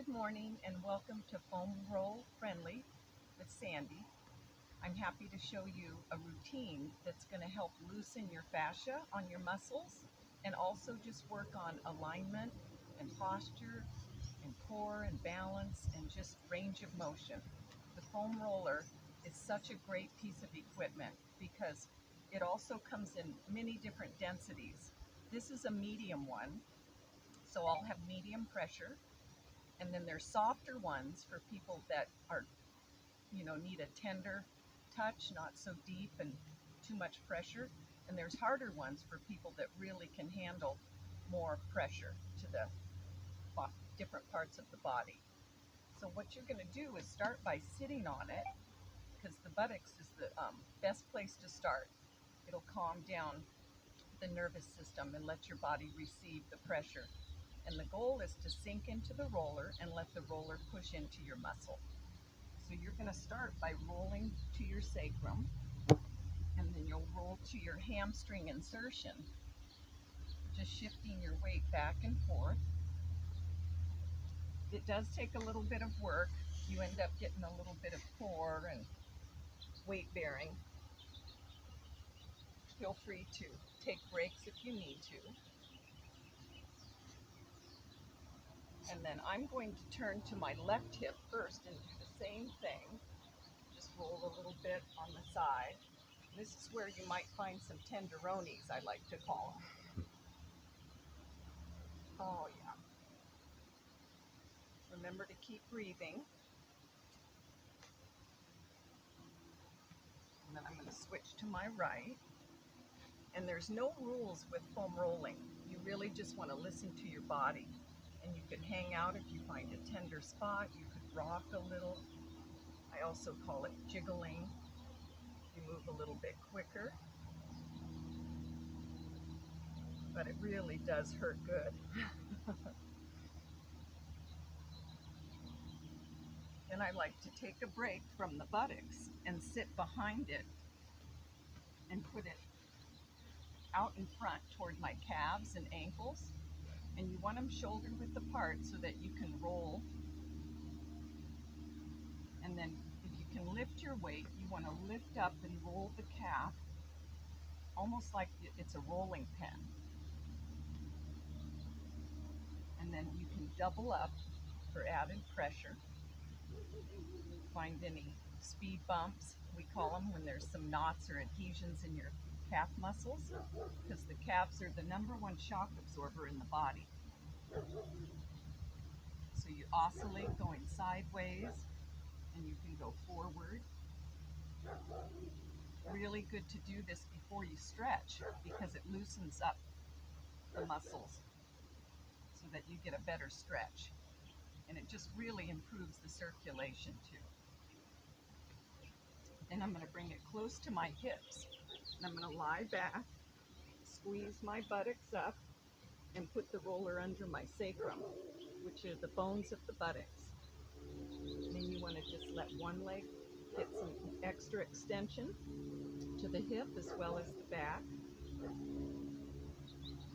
Good morning and welcome to Foam Roll Friendly with Sandy. I'm happy to show you a routine that's going to help loosen your fascia on your muscles and also just work on alignment and posture and core and balance and just range of motion. The foam roller is such a great piece of equipment because it also comes in many different densities. This is a medium one, so I'll have medium pressure, and then there's softer ones for people that are, need a tender touch, not so deep and too much pressure. And there's harder ones for people that really can handle more pressure to the different parts of the body. So what you're going to do is start by sitting on it, because the buttocks is the best place to start. It'll calm down the nervous system and let your body receive the pressure. And the goal is to sink into the roller and let the roller push into your muscle. So you're going to start by rolling to your sacrum, and then you'll roll to your hamstring insertion, just shifting your weight back and forth. It does take a little bit of work. You end up getting a little bit of core and weight bearing. Feel free to take breaks if you need to. And then I'm going to turn to my left hip first and do the same thing. Just roll a little bit on the side. This is where you might find some tenderonis, I like to call them. Oh yeah. Remember to keep breathing. And then I'm going to switch to my right. And there's no rules with foam rolling. You really just want to listen to your body. And you can hang out if you find a tender spot. You could rock a little. I also call it jiggling. You move a little bit quicker. But it really does hurt good. Then I like to take a break from the buttocks and sit behind it and put it out in front toward my calves and ankles. And you want them shoulder width apart so that you can roll. And then if you can lift your weight, you want to lift up and roll the calf almost like it's a rolling pin. And then you can double up for added pressure. Find any speed bumps, we call them, when there's some knots or adhesions in your calf muscles, because the calves are the number one shock absorber in the body. So you oscillate going sideways, and you can go forward. Really good to do this before you stretch because it loosens up the muscles so that you get a better stretch. And it just really improves the circulation too. And I'm going to bring it close to my hips. And I'm going to lie back, squeeze my buttocks up, and put the roller under my sacrum, which are the bones of the buttocks. And then you want to just let one leg get some extra extension to the hip as well as the back.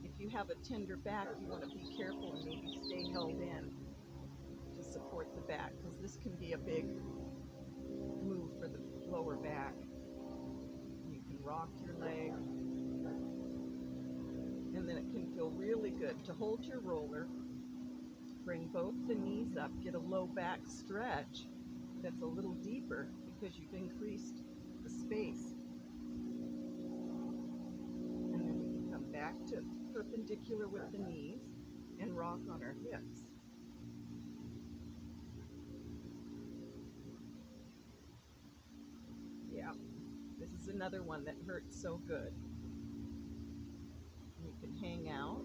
If you have a tender back, you want to be careful and maybe stay held in to support the back, because this can be a big move for the lower back. You can rock your leg, and then it can feel really good to hold your roller, bring both the knees up, get a low back stretch that's a little deeper because you've increased the space. And then we can come back to perpendicular with the knees and rock on our hips. Yeah, this is another one that hurts so good. You can hang out.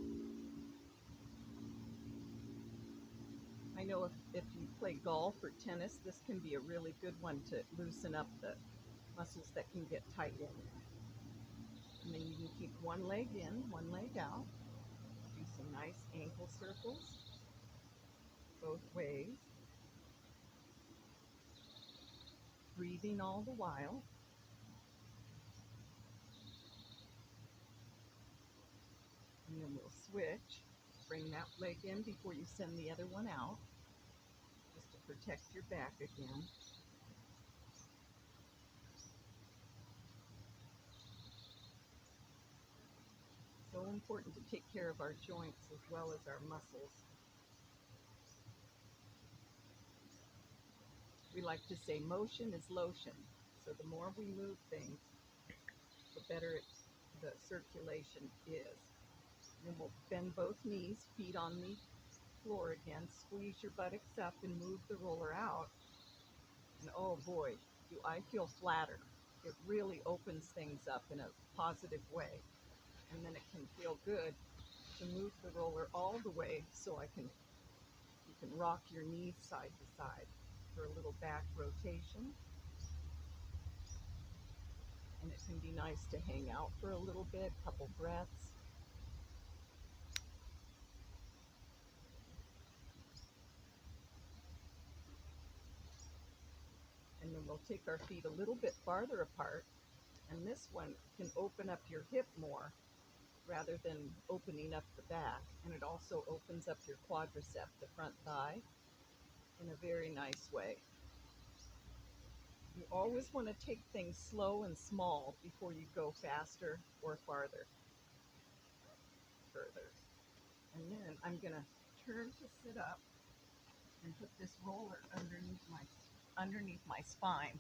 I know if you play golf or tennis, this can be a really good one to loosen up the muscles that can get tight in. And then you can keep one leg in, one leg out. Do some nice ankle circles both ways. Breathing all the while. And then we'll switch. Bring that leg in before you send the other one out. Protect your back again. So important to take care of our joints as well as our muscles. We like to say motion is lotion. So the more we move things, the better the circulation is. Then we'll bend both knees, feet on the floor again, squeeze your buttocks up and move the roller out. And oh boy, do I feel flatter. It really opens things up in a positive way. And then it can feel good to move the roller all the way so you can rock your knees side to side for a little back rotation. And it can be nice to hang out for a little bit, couple breaths. And then we'll take our feet a little bit farther apart. And this one can open up your hip more rather than opening up the back. And it also opens up your quadricep, the front thigh, in a very nice way. You always want to take things slow and small before you go faster or further. And then I'm going to turn to sit up and put this roller underneath my spine.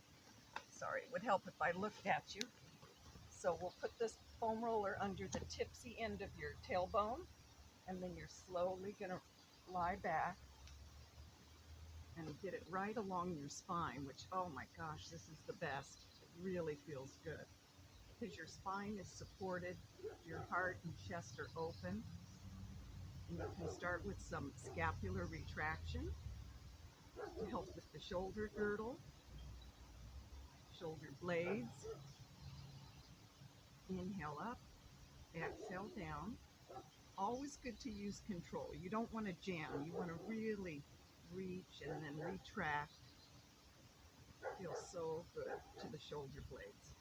Sorry, it would help if I looked at you. So we'll put this foam roller under the tipsy end of your tailbone, and then you're slowly going to lie back and get it right along your spine, which, oh my gosh, this is the best. It really feels good because your spine is supported, your heart and chest are open, and you can start with some scapular retraction to help with the shoulder girdle, shoulder blades. Inhale up, exhale down. Always good to use control. You don't want to jam. You want to really reach and then retract. Feels so good to the shoulder blades.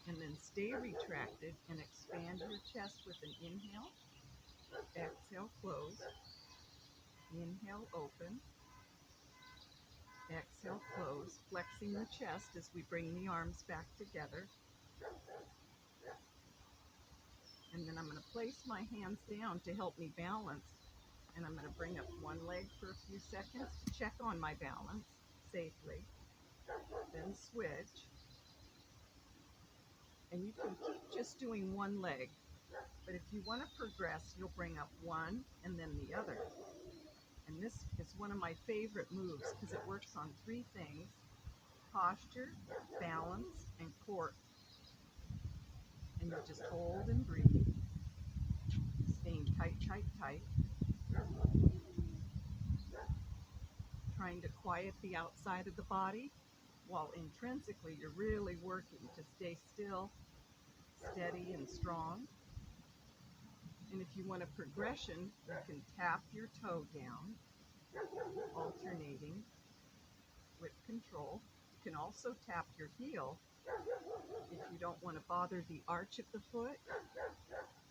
And then stay retracted and expand your chest with an inhale. Exhale, close. Inhale, open. Exhale, close. Flexing the chest as we bring the arms back together. And then I'm going to place my hands down to help me balance. And I'm going to bring up one leg for a few seconds to check on my balance safely. Then switch. And you can keep just doing one leg. But if you want to progress, you'll bring up one and then the other. And this is one of my favorite moves because it works on three things: posture, balance, and core. And you just hold and breathe, staying tight, tight, tight. Trying to quiet the outside of the body while intrinsically you're really working to stay still, steady, and strong. And if you want a progression, you can tap your toe down, alternating with control. You can also tap your heel if you don't want to bother the arch of the foot.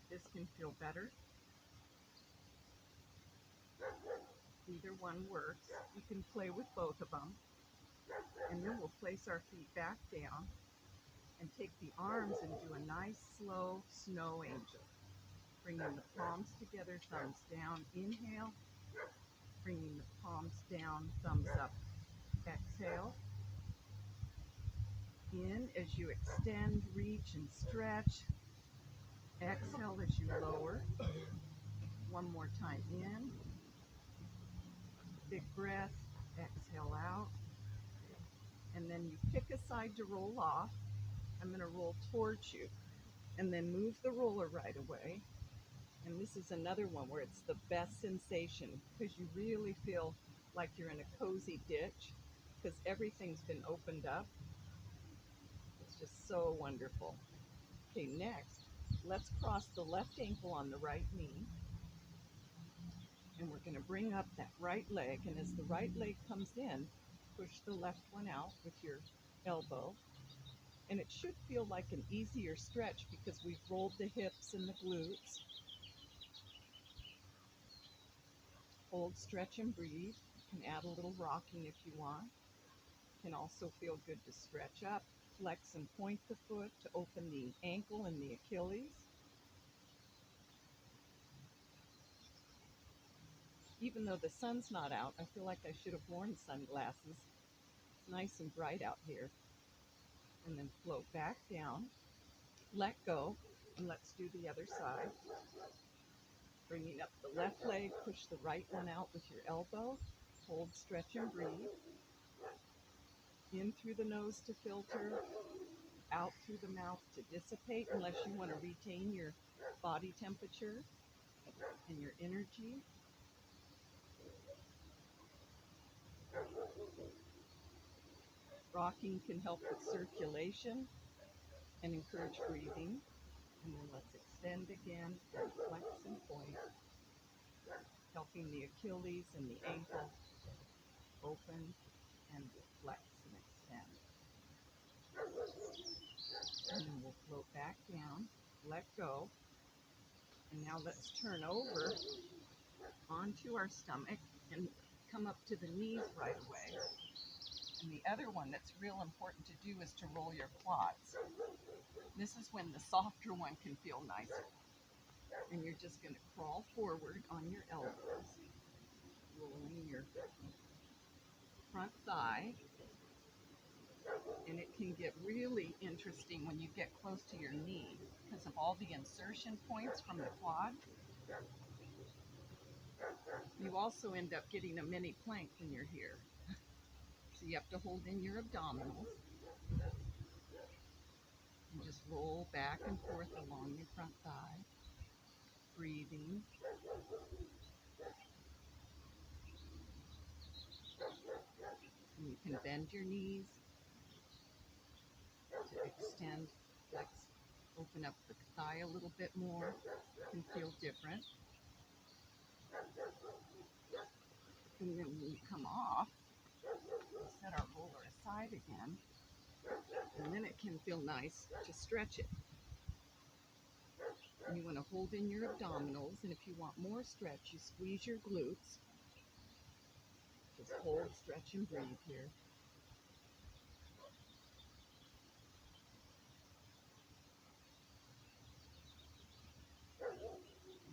This can feel better. Either one works. You can play with both of them. And then we'll place our feet back down and take the arms and do a nice slow snow angel. Bringing the palms together, thumbs down. Inhale. Bringing the palms down, thumbs up. Exhale. In as you extend, reach, and stretch. Exhale as you lower. One more time in. Big breath. Exhale out. And then you pick a side to roll off. I'm going to roll towards you. And then move the roller right away. And this is another one where it's the best sensation because you really feel like you're in a cozy ditch because everything's been opened up. It's just so wonderful. Okay, next, let's cross the left ankle on the right knee. And we're going to bring up that right leg. And as the right leg comes in, push the left one out with your elbow. And it should feel like an easier stretch because we've rolled the hips and the glutes. Hold, stretch, and breathe. can add a little rocking if you want. Can also feel good to stretch up, flex and point the foot to open the ankle and the Achilles. Even though the sun's not out, I feel like I should have worn sunglasses. It's nice and bright out here. And then float back down, let go, and let's do the other side. Bringing up the left leg, push the right one out with your elbow. Hold, stretch, and breathe. In through the nose to filter, out through the mouth to dissipate, unless you want to retain your body temperature and your energy. Rocking can help with circulation and encourage breathing. And then let's extend again, and flex and point, helping the Achilles and the ankle open and flex and extend. And then we'll float back down, let go. And now let's turn over onto our stomach and come up to the knees right away. And the other one that's real important to do is to roll your quads. This is when the softer one can feel nicer. And you're just going to crawl forward on your elbows, rolling your front thigh. And it can get really interesting when you get close to your knee because of all the insertion points from the quad. You also end up getting a mini plank when you're here. So you have to hold in your abdominals and just roll back and forth along your front thigh, breathing. And you can bend your knees to extend, flex, open up the thigh a little bit more. It can feel different. And then when you come off, we'll set our roller aside again. And then it can feel nice to stretch it. And you want to hold in your abdominals, and if you want more stretch, you squeeze your glutes. Just hold, stretch, and breathe here.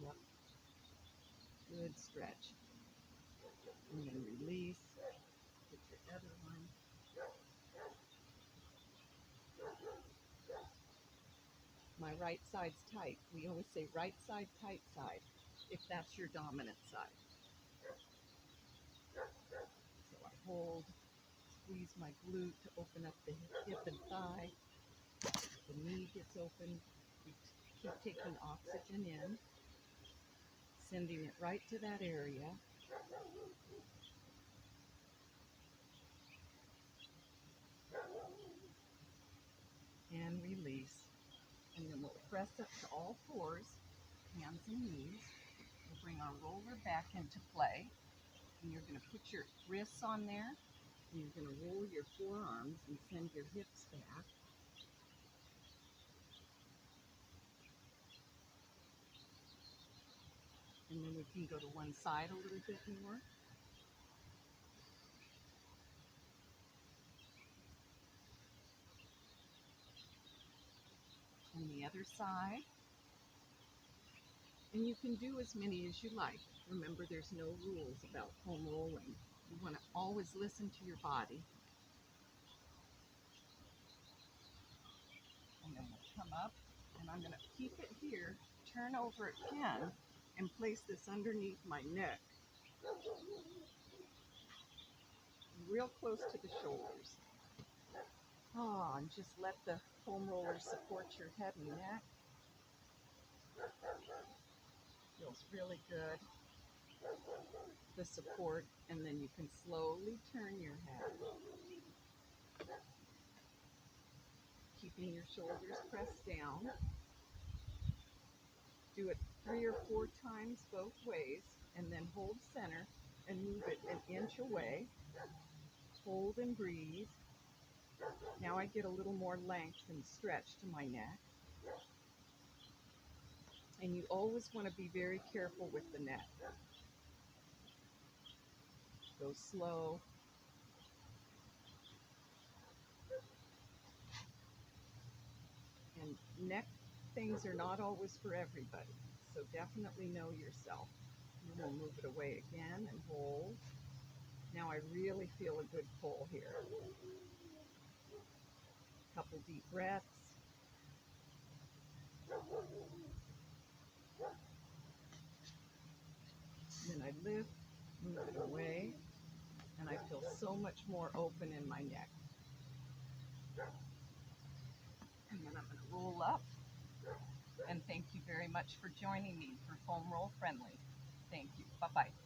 Yep. Good stretch. And then release. Get your other one. My right side's tight. We always say right side, tight side, if that's your dominant side. So I hold, squeeze my glute to open up the hip and thigh. The knee gets open. We keep taking oxygen in, sending it right to that area. And release. And then we'll press up to all fours, hands and knees. We'll bring our roller back into play. And you're going to put your wrists on there. And you're going to roll your forearms and send your hips back. And then we can go to one side a little bit more. And the other side. And you can do as many as you like. Remember, there's no rules about foam rolling. You want to always listen to your body. And then we'll come up, and I'm going to keep it here, turn over again, and place this underneath my neck. Real close to the shoulders. Oh, and just let the foam roller support your head and neck. Feels really good. The support, and then you can slowly turn your head. Keeping your shoulders pressed down. Do it 3 or 4 times both ways, and then hold center and move it an inch away. Hold and breathe. Now I get a little more length and stretch to my neck. And you always want to be very careful with the neck. Go go slow. And neck things are not always for everybody, so definitely know yourself. And we'll move it away again and hold. Now I really feel a good pull here. Couple deep breaths. And then I lift, move it away, and I feel so much more open in my neck. And then I'm going to roll up. And thank you very much for joining me for Foam Roll Friendly. Thank you. Bye-bye.